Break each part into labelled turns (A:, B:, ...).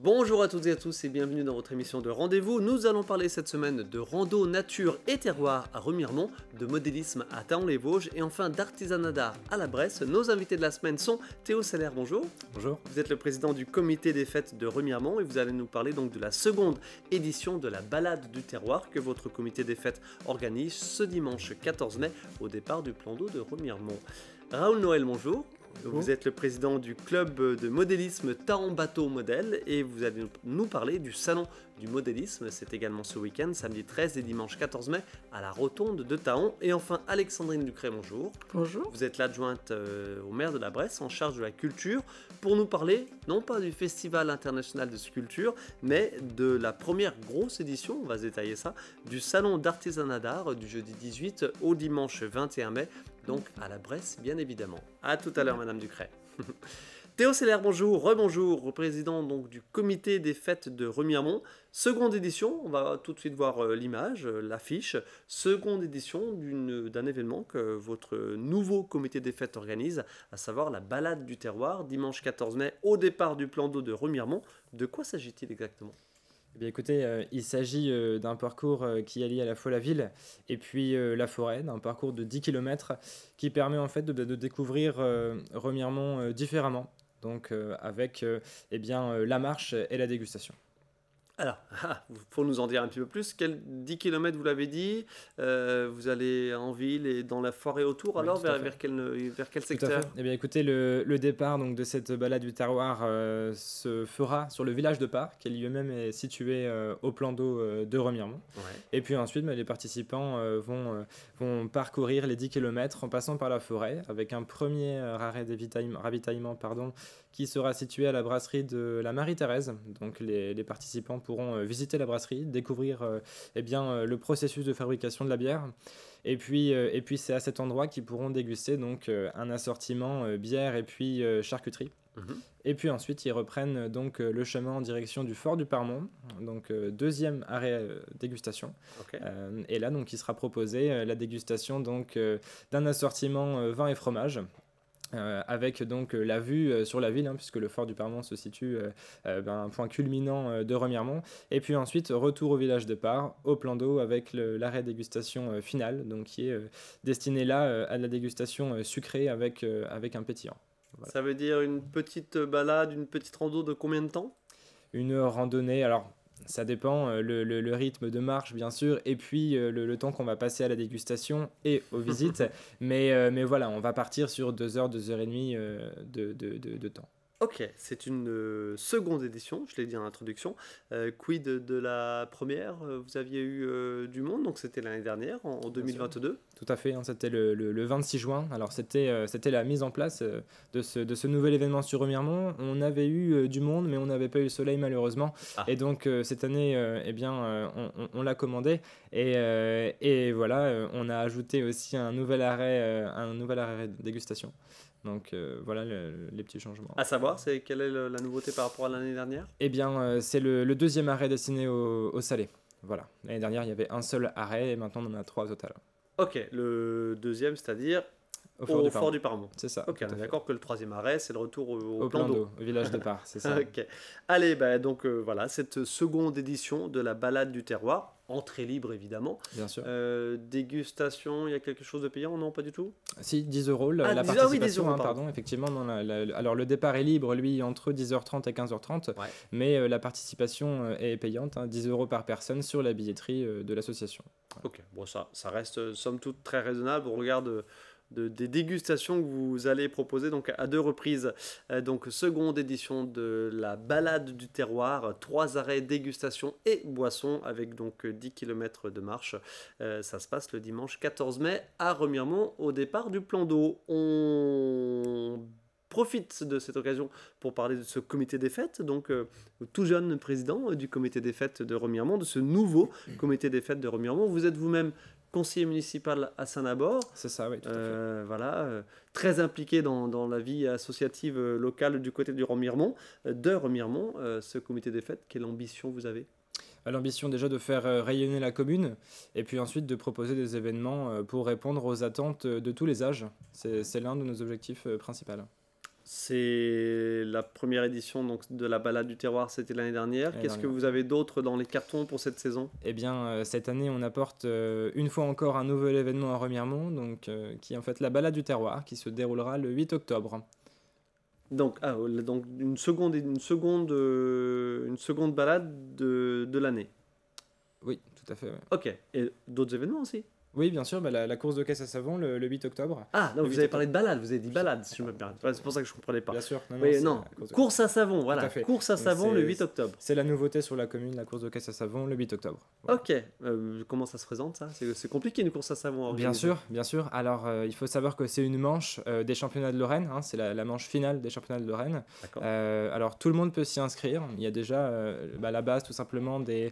A: Bonjour à toutes et à tous et bienvenue dans votre émission de rendez-vous. Nous allons parler cette semaine de rando, nature et terroir à Remiremont, de modélisme à Thaon-les-Vosges et enfin d'artisanat d'art à la Bresse. Nos invités de la semaine sont Théo Seller, bonjour.
B: Bonjour.
A: Vous êtes le président du comité des fêtes de Remiremont et vous allez nous parler donc de la seconde édition de la balade du terroir que votre comité des fêtes organise ce dimanche 14 mai au départ du plan d'eau de Remiremont. Raoul Noël, bonjour. Vous êtes le président du club de modélisme Thaon Bateau Modèle et vous allez nous parler du salon du modélisme. C'est également ce week-end, samedi 13 et dimanche 14 mai, à la Rotonde de Thaon. Et enfin, Alexandrine Ducret, bonjour.
C: Bonjour.
A: Vous êtes l'adjointe au maire de la Bresse en charge de la culture pour nous parler, non pas du Festival international de sculpture, mais de la première grosse édition, on va se détailler ça, du salon d'artisanat d'art du jeudi 18 au dimanche 21 mai. Donc à la Bresse, bien évidemment. À tout à l'heure, Madame Ducret. Théo Seller, bonjour, rebonjour, président donc, du comité des fêtes de Remiremont. Seconde édition, on va tout de suite voir l'image, l'affiche. Seconde édition d'un événement que votre nouveau comité des fêtes organise, à savoir la balade du terroir, dimanche 14 mai, au départ du plan d'eau de Remiremont. De quoi s'agit-il exactement ?
B: Eh bien, écoutez, il s'agit d'un parcours qui allie à la fois la ville et puis la forêt, d'un parcours de 10 km qui permet en fait de découvrir Remiremont différemment, donc avec la marche et la dégustation.
A: Alors, pour nous en dire un petit peu plus, quels 10 km vous l'avez dit, vous allez en ville et dans la forêt autour, alors
B: oui,
A: vers quel secteur ?
B: Tout à fait. Eh bien, écoutez, le départ donc, de cette balade du terroir se fera sur le village de Parc, qui lui-même est situé au plan d'eau de Remiremont. Ouais. Et puis ensuite, les participants vont parcourir les 10 km en passant par la forêt, avec un premier arrêt ravitaillement qui sera situé à la brasserie de la Marie-Thérèse. Donc les participants pourront visiter la brasserie, découvrir le processus de fabrication de la bière. Et puis c'est à cet endroit qu'ils pourront déguster donc, un assortiment bière et puis charcuterie. Et puis ensuite, ils reprennent donc le chemin en direction du fort du Parmont, donc deuxième arrêt dégustation. Okay. Et là, donc, il sera proposé la dégustation donc, d'un assortiment vin et fromage. Avec donc la vue sur la ville, puisque le fort du Parmont se situe un point culminant de Remiremont. Et puis ensuite, retour au village de Parc, au plan d'eau, avec l'arrêt dégustation final, donc qui est destiné là à la dégustation sucrée avec un pétillant.
A: Voilà. Ça veut dire une petite balade, une petite rando de combien de temps ?
B: Une randonnée, alors... Ça dépend, le rythme de marche bien sûr, et puis le temps qu'on va passer à la dégustation et aux visites. mais voilà, on va partir sur 2 heures, 2 heures et demie de temps.
A: Ok, c'est une seconde édition, je l'ai dit en introduction. Quid de la première ? Vous aviez eu du monde, donc c'était l'année dernière, en 2022.
B: Tout à fait, c'était le 26 juin. Alors c'était la mise en place de ce nouvel événement sur Remiremont. On avait eu du monde, mais on n'avait pas eu le soleil malheureusement. Et donc cette année, on l'a commandé. Et voilà, on a ajouté aussi un nouvel arrêt de dégustation. Donc voilà les petits changements.
A: À savoir, quelle est la nouveauté par rapport à l'année dernière ?
B: Eh bien, c'est le deuxième arrêt destiné au salé. Voilà. L'année dernière, il y avait un seul arrêt et maintenant, on en a 3 au total.
A: Ok, le deuxième, c'est-à-dire au fort du Parmont.
B: C'est ça.
A: Ok, on est d'accord que le troisième arrêt, c'est le retour au plan d'eau.
B: Au village de Parc, c'est ça.
A: Ok. Allez, donc voilà, cette seconde édition de la balade du terroir. Entrée libre, évidemment.
B: Bien sûr.
A: Dégustation, il y a quelque chose de payant ? Non, pas du tout ?
B: Si, 10 euros. La participation, pardon, effectivement. Alors, le départ est libre, lui, entre 10h30 et 15h30. Ouais. Mais la participation est payante, 10 euros par personne sur la billetterie de l'association.
A: Ouais. Ok, bon, ça reste, somme toute, très raisonnable. On regarde... des dégustations que vous allez proposer donc à 2 reprises. Donc seconde édition de la balade du terroir, 3 arrêts dégustation et boissons avec donc 10 km de marche. Ça se passe le dimanche 14 mai à Remiremont au départ du plan d'eau. On profite de cette occasion pour parler de ce comité des fêtes, donc tout jeune président du comité des fêtes de Remiremont, de ce nouveau comité des fêtes de Remiremont. Vous êtes vous-même conseiller municipal à Saint-Nabord.
B: C'est ça, oui, tout à fait.
A: Voilà, très impliqué dans la vie associative locale du côté du Remiremont, de Remiremont. Ce comité des fêtes, quelle ambition vous avez ?
B: L'ambition déjà de faire rayonner la commune et puis ensuite de proposer des événements pour répondre aux attentes de tous les âges. C'est l'un de nos objectifs principaux.
A: C'est la première édition donc, de la balade du terroir, c'était l'année dernière. Qu'est-ce que vous avez d'autre dans les cartons pour cette saison?
B: Eh bien, cette année, on apporte une fois encore un nouvel événement à Remiremont, donc, qui est en fait la balade du terroir, qui se déroulera le 8 octobre.
A: Donc, donc une seconde balade de l'année.
B: Oui, tout à fait. Ouais.
A: Ok. Et d'autres événements aussi?
B: Oui, bien sûr, la course de caisse à savon le 8 octobre.
A: Ah, non, vous avez parlé de balade, vous avez dit balade, si je me permets. C'est pour ça que je ne comprenais pas.
B: Bien sûr.
A: Course à savon, voilà. Course à savon le 8 octobre.
B: C'est la nouveauté sur la commune, la course de caisse à savon le 8 octobre.
A: Voilà. Ok. Comment ça se présente, ça? C'est compliqué, une course à savon.
B: Bien sûr. Alors, il faut savoir que c'est une manche des championnats de Lorraine. Hein, c'est la manche finale des championnats de Lorraine. Alors, tout le monde peut s'y inscrire. Il y a déjà la base, tout simplement, des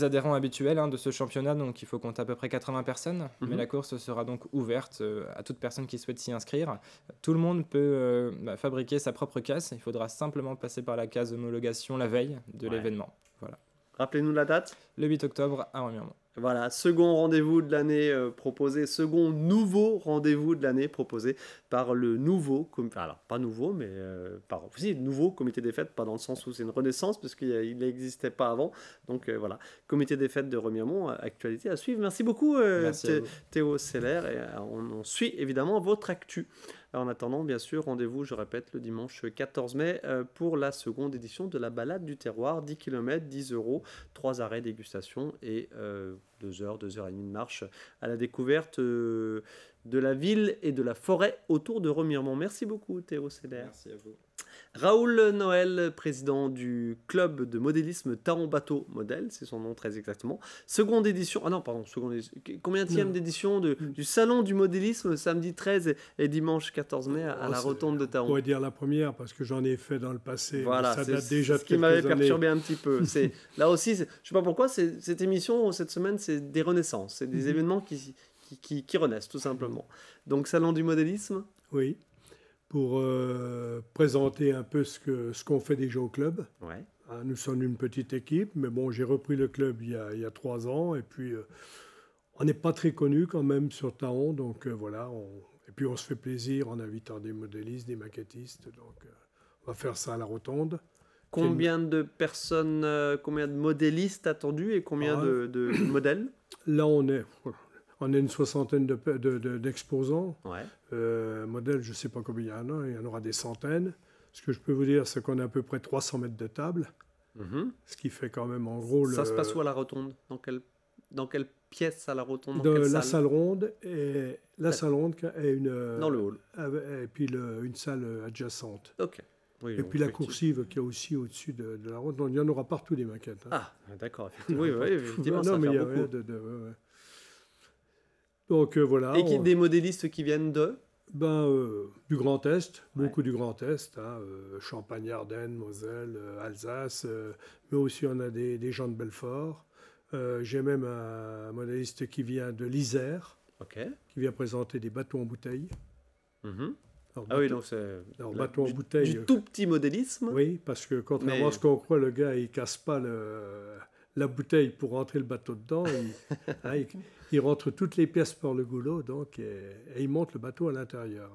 B: adhérents habituels de ce championnat. Donc, il faut compter à peu près 80 personnes. Mais la course sera donc ouverte à toute personne qui souhaite s'y inscrire. Tout le monde peut fabriquer sa propre caisse. Il faudra simplement passer par la case homologation la veille de l'événement. Voilà.
A: Rappelez-nous la date.
B: Le 8 octobre à Remiremont.
A: Voilà, second rendez-vous de l'année proposé, second nouveau rendez-vous de l'année proposé par le nouveau, alors pas nouveau, mais nouveau comité des fêtes, pas dans le sens où c'est une renaissance, parce qu'il n'existait pas avant. Donc voilà, comité des fêtes de Remiremont, actualité à suivre. Merci beaucoup Théo Seller, et on suit évidemment votre actu. En attendant, bien sûr, rendez-vous, je répète, le dimanche 14 mai pour la seconde édition de la balade du terroir, 10 km, 10 €, 3 arrêts dégustation et 2 heures, 2 heures et demie de marche à la découverte de la ville et de la forêt autour de Remiremont. Merci beaucoup Théo Seller.
B: Merci à vous.
A: Raoul Noël, président du club de modélisme Taron Bateau Modèle, c'est son nom très exactement. Seconde édition, combienième d'édition du salon du modélisme, samedi 13 et dimanche 14 mai à la rotonde de Taron.
C: On pourrait dire la première parce que j'en ai fait dans le passé.
A: Voilà,
C: ça date déjà de
A: ce qui m'avait perturbé un petit peu. Là aussi, je ne sais pas pourquoi, cette émission, cette semaine, c'est des renaissances, c'est des événements qui renaissent tout simplement. Donc salon du modélisme.
C: Oui. Pour présenter un peu ce qu'on fait déjà au club.
A: Ouais.
C: Nous sommes une petite équipe, mais bon, j'ai repris le club il y a 3 ans, et puis on n'est pas très connu quand même sur Taron, donc voilà, et puis on se fait plaisir en invitant des modélistes, des maquettistes, donc on va faire ça à la rotonde.
A: Combien de personnes, combien de modélistes attendus et combien de modèles?
C: Là, on est une soixantaine d'exposants.
A: Ouais.
C: Modèles, je ne sais pas combien il y en aura des centaines. Ce que je peux vous dire, c'est qu'on a à peu près 300 mètres de table, ce qui fait quand même en gros...
A: Ça se passe où à la rotonde? Dans quelle pièce à la rotonde?
C: La salle ronde et une...
A: Dans le hall.
C: Et puis une salle adjacente.
A: Ok. Oui,
C: et puis la coursive qui est aussi au-dessus de la ronde. Donc, il y en aura partout des maquettes.
A: Ah, d'accord. Effectivement. Oui, effectivement, ça
C: non, mais
A: va
C: il y
A: faire beaucoup.
C: Donc voilà.
A: Et des modélistes qui viennent de
C: du Grand Est, beaucoup du Grand Est, Champagne, Ardennes, Moselle, Alsace, mais aussi on a des gens de Belfort. J'ai même un modéliste qui vient de l'Isère, qui vient présenter des bateaux en bouteille.
A: Oui, donc c'est
C: bateau en bouteille.
A: Du tout petit modélisme.
C: Oui, parce que contrairement à ce qu'on croit, le gars, il casse pas la bouteille pour rentrer le bateau dedans. Il rentre toutes les pièces par le goulot, donc, et il monte le bateau à l'intérieur.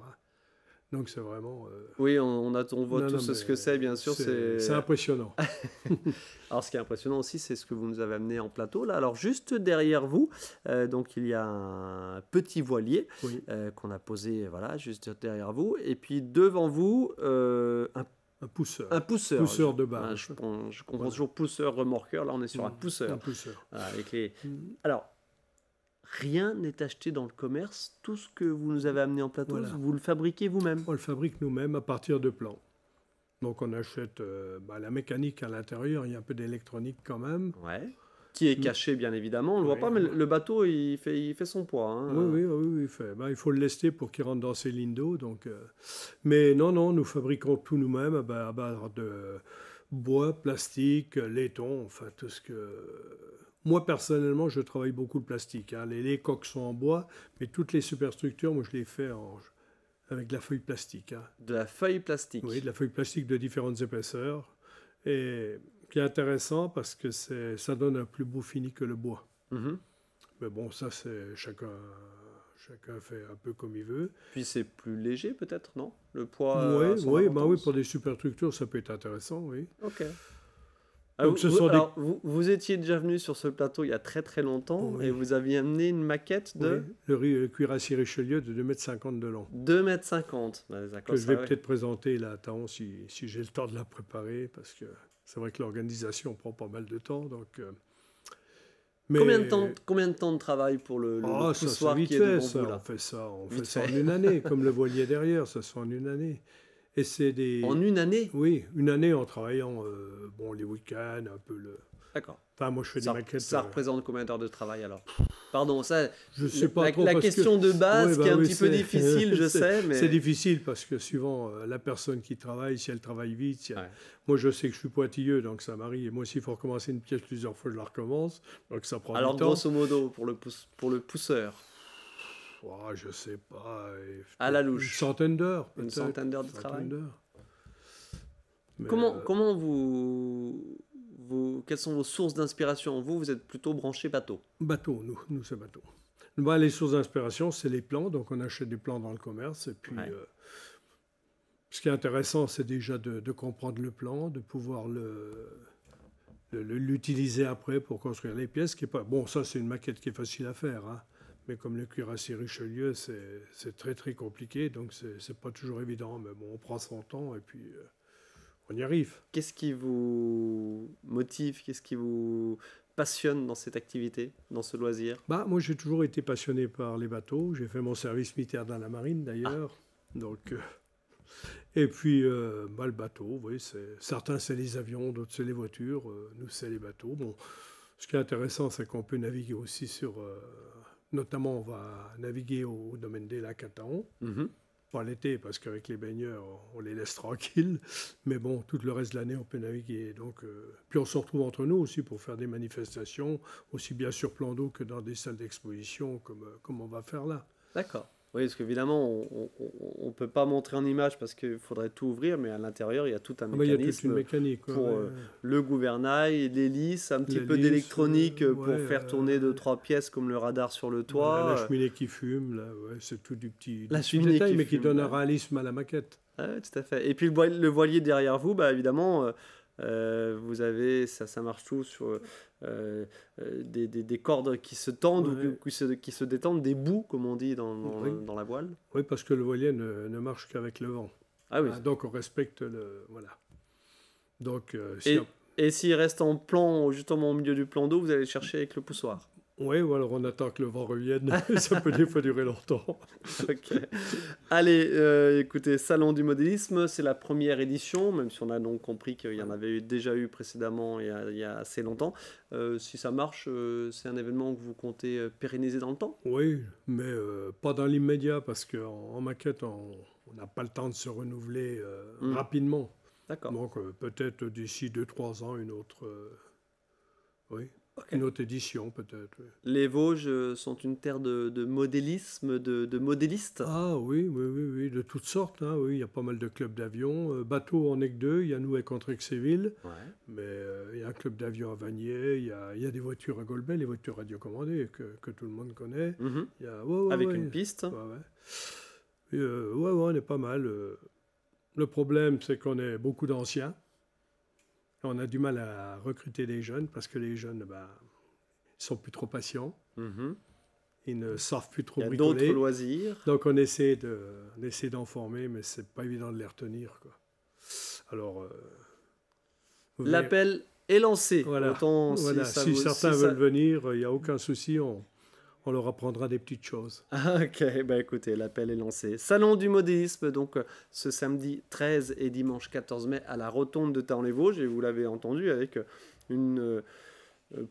C: Donc c'est vraiment...
A: Oui, on voit tous ce que c'est, bien sûr.
C: C'est impressionnant.
A: Alors ce qui est impressionnant aussi, c'est ce que vous nous avez amené en plateau. Là. Alors juste derrière vous, donc il y a un petit voilier qu'on a posé juste derrière vous. Et puis devant vous,
C: un pousseur.
A: Un pousseur.
C: Pousseur de barge.
A: Je comprends toujours pousseur-remorqueur. Là, on est sur un pousseur.
C: Un pousseur.
A: Avec Alors, rien n'est acheté dans le commerce. Tout ce que vous nous avez amené en plateau, vous le fabriquez vous-même?
C: On le fabrique nous-mêmes à partir de plans. Donc, on achète la mécanique à l'intérieur. Il y a un peu d'électronique quand même.
A: Ouais. Qui est caché, bien évidemment. On ne le voit pas, mais le bateau, il fait son poids.
C: Oui, il fait. Il faut le lester pour qu'il rentre dans ses lignes d'eau. Donc, mais non, nous fabriquons tout nous-mêmes à base de bois, plastique, laiton, enfin tout ce que... Moi, personnellement, je travaille beaucoup le plastique. Les coques sont en bois, mais toutes les superstructures, moi, je les fais avec de la feuille plastique.
A: De la feuille plastique?
C: Oui, de la feuille plastique de différentes épaisseurs. Et... qui est intéressant parce que ça donne un plus beau fini que le bois. Mais bon, ça, c'est chacun chacun fait un peu comme il veut.
A: Puis c'est plus léger peut-être, non? Le poids.
C: Oui, pour des superstructures, ça peut être intéressant, oui.
A: Ok.
C: Donc,
A: vous étiez déjà venu sur ce plateau il y a très très longtemps et vous aviez amené une maquette de...
C: Oui, le cuirassier Richelieu de 2,50 m de long.
A: 2,50 m,
C: que je vais peut-être présenter là à temps si j'ai le temps de la préparer, parce que c'est vrai que l'organisation prend pas mal de temps. Donc,
A: mais... combien de temps de travail pour le poussoir qui est devant vous là?
C: On fait ça en une année, comme le voilier derrière, ça se fait en une année. Et c'est
A: En une année?
C: Oui, une année en travaillant les week-ends, un peu le...
A: D'accord.
C: Enfin, moi, je fais des maquettes.
A: Ça représente combien d'heures de travail alors? Pardon, ça.
C: Je sais pas trop.
A: La question de base qui est un petit peu difficile, je sais, mais
C: c'est difficile parce que suivant la personne qui travaille, si elle travaille vite, moi je sais que je suis pointilleux, donc ça m'arrive. Et moi aussi, il faut recommencer une pièce plusieurs fois, je la recommence, donc ça prend du temps.
A: Alors grosso modo, pour le pousseur.
C: Oh, je sais pas.
A: À la louche.
C: Une centaine d'heures.
A: Une centaine d'heures de travail.
C: Mais
A: comment quelles sont vos sources d'inspiration? Vous êtes plutôt branché bateau.
C: Bateau, nous c'est bateau. Bah, les sources d'inspiration, c'est les plans. Donc on achète des plans dans le commerce. Et puis, ce qui est intéressant, c'est déjà de comprendre le plan, de pouvoir l'utiliser après pour construire les pièces. Qui est pas... Bon, ça c'est une maquette qui est facile à faire, hein. Mais comme le cuirassé Richelieu, c'est très très compliqué, donc c'est pas toujours évident. Mais bon, on prend son temps et puis on y arrive.
A: Qu'est-ce qui vous motive? Qu'est-ce qui vous passionne dans cette activité, dans ce loisir?
C: Moi, j'ai toujours été passionné par les bateaux. J'ai fait mon service militaire dans la marine d'ailleurs. Donc, et puis, le bateau, oui, certains c'est les avions, d'autres c'est les voitures. Nous, c'est les bateaux. Bon, ce qui est intéressant, c'est qu'on peut naviguer aussi sur... Notamment, on va naviguer au domaine des lacs à Taon. Pas l'été, parce qu'avec les baigneurs, on les laisse tranquilles. Mais bon, tout le reste de l'année, on peut naviguer. Donc, puis on se retrouve entre nous aussi pour faire des manifestations, aussi bien sur plan d'eau que dans des salles d'exposition, comme on va faire là.
A: D'accord. Oui, parce qu'évidemment, on ne peut pas montrer en image parce qu'il faudrait tout ouvrir, mais à l'intérieur, il y a tout un mécanisme.
C: Il y a toute une mécanique.
A: Pour le gouvernail, l'hélice, un petit peu d'électronique pour faire tourner 2-3 pièces comme le radar sur le toit.
C: La cheminée qui fume, là, c'est tout du petit
A: détail,
C: mais qui donne un réalisme à la maquette.
A: Oui, tout à fait. Et puis le voilier derrière vous, évidemment... vous avez, ça marche tout sur des cordes qui se tendent ou qui se détendent, des bouts, comme on dit dans la voile.
C: Oui, parce que le voilier ne marche qu'avec le vent.
A: Ah oui.
C: Donc on respecte Voilà. Donc,
A: et s'il reste en plan, justement au milieu du plan d'eau, vous allez chercher avec le poussoir.
C: Oui, ou alors on attend que le vent revienne. Ça peut des fois durer longtemps.
A: Ok. Allez, écoutez, Salon du modélisme, c'est la première édition, même si on a donc compris qu'il y en avait déjà eu précédemment il y a assez longtemps. Si ça marche, c'est un événement que vous comptez pérenniser dans le temps?
C: Oui, mais pas dans l'immédiat, parce qu'en maquette, on n'a pas le temps de se renouveler rapidement.
A: D'accord.
C: Donc peut-être d'ici 2-3 ans, une autre... oui.
A: Okay.
C: Une autre édition, peut-être. Oui.
A: Les Vosges sont une terre de modélisme, de modélistes?
C: Ah oui, de toutes sortes. Hein, oui. Il y a pas mal de clubs d'avions. Bateaux, on n'est que 2. Il y a nous à Contrexéville. Ouais. Mais il y a un club d'avions à Vanier. Il y a des voitures à Golbet, les voitures radiocommandées que tout le monde connaît. Il y a,
A: avec une piste.
C: On est pas mal. Le problème, c'est qu'on est beaucoup d'anciens. On a du mal à recruter des jeunes parce que les jeunes, ils sont plus trop patients. Ils ne savent plus trop bricoler.
A: Il y a d'autres loisirs.
C: Donc on essaie d'en former, mais c'est pas évident de les retenir, quoi. Alors,
A: l'appel est lancé.
C: Voilà.
A: Autant
C: si certains veulent venir, il n'y a aucun souci. On leur apprendra des petites choses.
A: Ok, écoutez, l'appel est lancé. Salon du modélisme, donc ce samedi 13 et dimanche 14 mai à la Rotonde de Thaon-les-Vosges. Et vous l'avez entendu, avec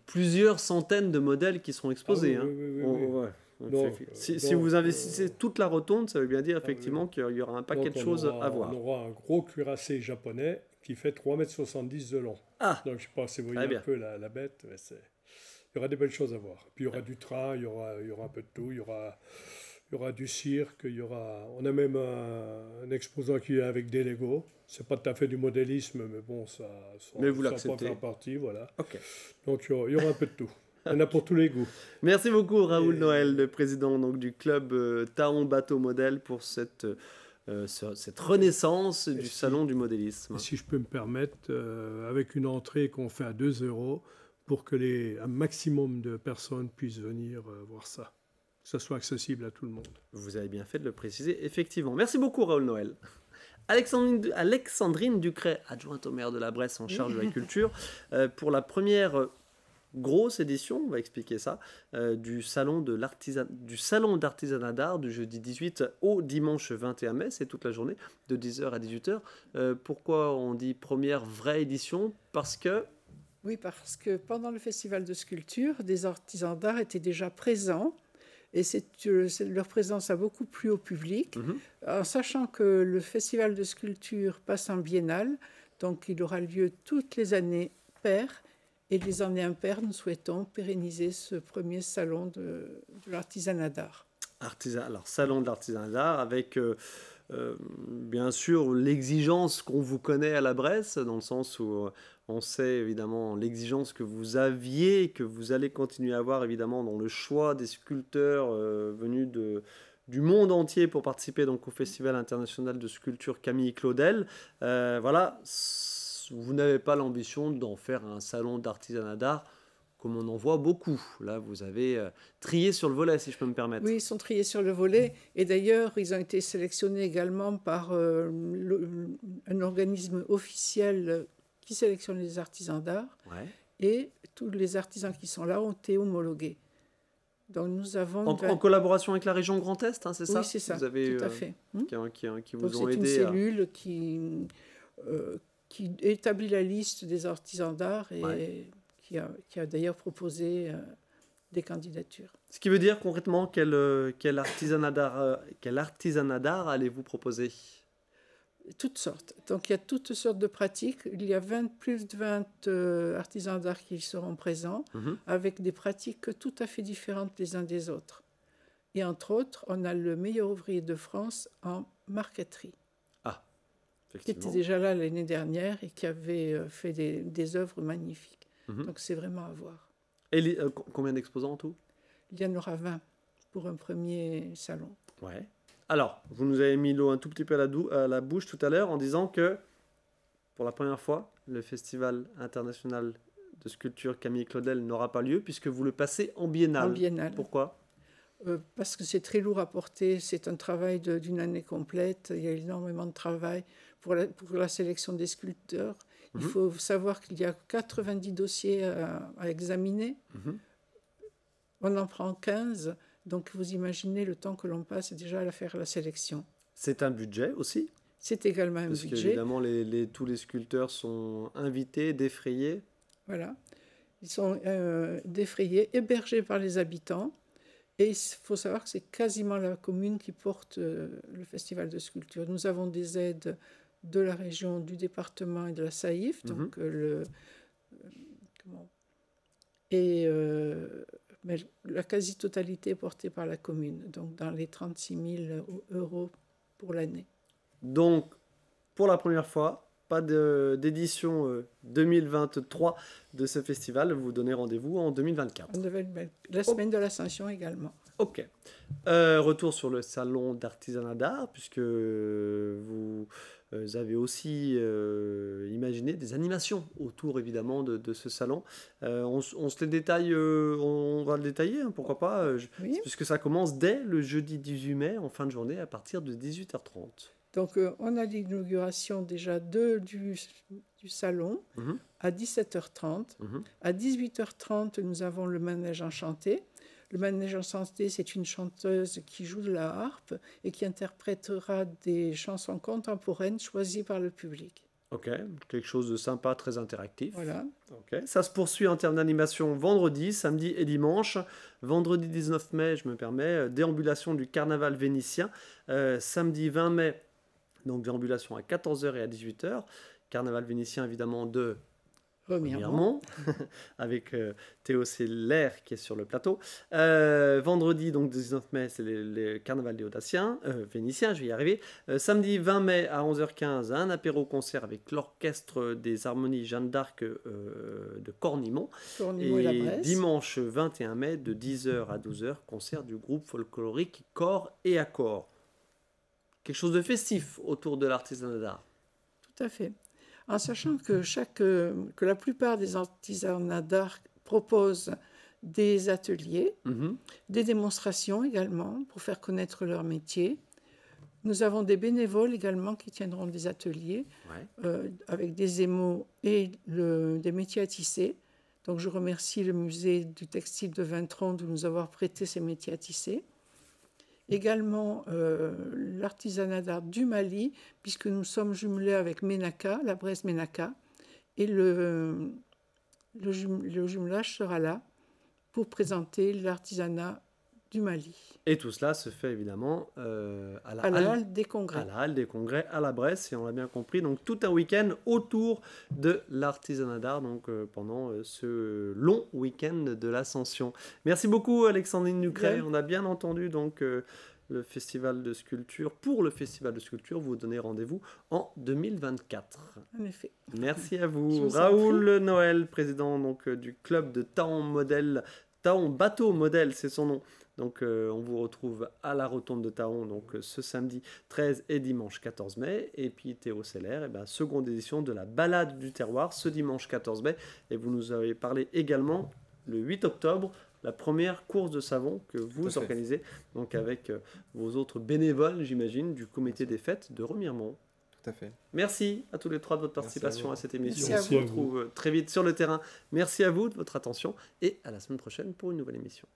A: plusieurs centaines de modèles qui seront exposés. Si vous investissez toute la Rotonde, ça veut bien dire effectivement qu'il y aura un paquet de choses à voir.
C: On aura un gros cuirassé japonais qui fait 3,70 m de long. Donc je ne sais pas si vous voyez un peu la bête, mais c'est... Il y aura des belles choses à voir. Puis il y aura du train, il y aura un peu de tout, il y aura du cirque, on a même un exposant qui est avec des Lego. C'est pas tout à fait du modélisme, mais bon, ça
A: mais vous
C: peut
A: l'acceptez.
C: faire partie, voilà.
A: Okay.
C: Donc il y aura un peu de tout. Il y en a pour tous les goûts.
A: Merci beaucoup Raoul Noël, le président donc, du club Taon Bateau Modèle, pour cette renaissance du salon du modélisme.
C: Et si je peux me permettre, avec une entrée qu'on fait à 2 € pour que un maximum de personnes puissent venir voir ça, que ça soit accessible à tout le monde.
A: Vous avez bien fait de le préciser, effectivement. Merci beaucoup Raoul Noël. Alexandrine Ducret, adjointe au maire de la Bresse en charge de la culture, pour la première grosse édition, on va expliquer ça, du salon d'artisanat d'art du jeudi 18 au dimanche 21 mai, c'est toute la journée, de 10h à 18h. Pourquoi on dit première vraie édition? Parce que...
D: Oui, parce que pendant le festival de sculpture, des artisans d'art étaient déjà présents, et leur présence a beaucoup plu au public, en sachant que le festival de sculpture passe en biennale, donc il aura lieu toutes les années paires. Et les années impaires, nous souhaitons pérenniser ce premier salon de l'artisanat d'art.
A: Alors, salon de l'artisanat d'art avec, bien sûr, l'exigence qu'on vous connaît à la Bresse, dans le sens où on sait évidemment l'exigence que vous aviez, que vous allez continuer à avoir évidemment dans le choix des sculpteurs venus du monde entier pour participer donc, au Festival international de sculpture Camille Claudel. Voilà. Vous n'avez pas l'ambition d'en faire un salon d'artisanat d'art comme on en voit beaucoup. Là, vous avez trié sur le volet, si je peux me permettre.
D: Oui, ils sont triés sur le volet. Et d'ailleurs, ils ont été sélectionnés également par un organisme officiel qui sélectionne les artisans d'art.
A: Ouais.
D: Et tous les artisans qui sont là ont été homologués. Donc nous avons...
A: En collaboration avec la région Grand Est, hein, c'est ça?
D: Oui, c'est ça,
A: vous avez,
D: tout à fait.
A: Qui vous ont aidé.
D: C'est une cellule qui établit la liste des artisans d'art et qui a d'ailleurs proposé des candidatures.
A: Ce qui veut dire concrètement quel artisanat d'art allez-vous proposer?
D: Toutes sortes. Donc il y a toutes sortes de pratiques. Il y a plus de 20 artisans d'art qui seront présents, avec des pratiques tout à fait différentes les uns des autres. Et entre autres, on a le meilleur ouvrier de France en marqueterie, qui était déjà là l'année dernière et qui avait fait des œuvres magnifiques. Donc c'est vraiment à voir.
A: Et combien d'exposants en tout?
D: Il y en aura 20 pour un premier salon.
A: Ouais. Alors, vous nous avez mis l'eau un tout petit peu à la bouche tout à l'heure en disant que, pour la première fois, le Festival international de sculpture Camille Claudel n'aura pas lieu puisque vous le passez en biennale.
D: En biennale.
A: Pourquoi?
D: Parce que c'est très lourd à porter, c'est un travail d'une année complète, il y a énormément de travail pour la sélection des sculpteurs. Il faut savoir qu'il y a 90 dossiers à examiner. On en prend 15, donc vous imaginez le temps que l'on passe déjà à faire la sélection.
A: C'est un budget aussi?
D: C'est également un budget.
A: Parce qu'évidemment, tous les sculpteurs sont invités, défrayés.
D: Voilà, ils sont défrayés, hébergés par les habitants. Et il faut savoir que c'est quasiment la commune qui porte le festival de sculpture. Nous avons des aides de la région, du département et de la SAIF, donc mais la quasi-totalité est portée par la commune, donc dans les 36 000 € pour l'année.
A: Donc, pour la première fois, pas d'édition 2023 de ce festival. Vous donnez rendez-vous en 2024.
D: La semaine de l'Ascension également.
A: Ok. Retour sur le salon d'artisanat d'art, puisque vous avez aussi imaginé des animations autour évidemment de ce salon. On se les détaille, on va le détailler, hein, pourquoi pas,
D: oui.
A: Puisque ça commence dès le jeudi 18 mai en fin de journée à partir de 18h30.
D: Donc, on a l'inauguration déjà du salon à 17h30. À 18h30, nous avons le manège enchanté. Le manège enchanté, c'est une chanteuse qui joue de la harpe et qui interprétera des chansons contemporaines choisies par le public.
A: Ok, quelque chose de sympa, très interactif.
D: Voilà.
A: Okay. Ça se poursuit en termes d'animation vendredi, samedi et dimanche. Vendredi 19 mai, je me permets, déambulation du carnaval vénitien. Samedi 20 mai, donc déambulation à 14h et à 18h. Carnaval vénitien évidemment de Remiremont, avec Théo Seller qui est sur le plateau. Vendredi, donc 19 mai, c'est le carnaval des Audaciens, vénitiens, je vais y arriver. Samedi 20 mai à 11h15, un apéro-concert avec l'orchestre des harmonies Jeanne d'Arc Cornimont.
D: Cornimont et la Bresse.
A: Dimanche 21 mai, de 10h à 12h, concert du groupe folklorique Corps et Accords. Quelque chose de festif autour de l'artisanat d'art.
D: Tout à fait. En sachant que la plupart des artisanats d'art proposent des ateliers, des démonstrations également pour faire connaître leur métier. Nous avons des bénévoles également qui tiendront des ateliers avec des émaux et des métiers à tisser. Donc je remercie le musée du textile de Vintron de nous avoir prêté ces métiers à tisser. Également l'artisanat d'art du Mali, puisque nous sommes jumelés avec Ménaka, la Bresse Ménaka, et le jumelage sera là pour présenter l'artisanat du Mali.
A: Et tout cela se fait évidemment à la
D: halle des Congrès.
A: À la halle des Congrès à la Bresse, et on l'a bien compris, donc tout un week-end autour de l'artisanat d'art, donc pendant ce long week-end de l'Ascension. Merci beaucoup Alexandrine Ducret, on a bien entendu donc le festival de sculpture. Pour le festival de sculpture, vous donnez rendez-vous en 2024.
D: En effet.
A: Merci à vous. Raoul Noël, président donc, du club de Taon Bateau Modèle, c'est son nom. Donc on vous retrouve à la rotonde de Taon donc, ce samedi 13 et dimanche 14 mai. Et puis Théo Seller, seconde édition de la balade du terroir ce dimanche 14 mai. Et vous nous avez parlé également le 8 octobre, la première course de savon que vous organisez donc avec vos autres bénévoles, j'imagine, du comité des fêtes de Remiremont.
B: Tout à fait.
A: Merci à tous les trois de votre participation à cette émission.
D: Merci
A: on se retrouve très vite sur le terrain. Merci à vous de votre attention et à la semaine prochaine pour une nouvelle émission.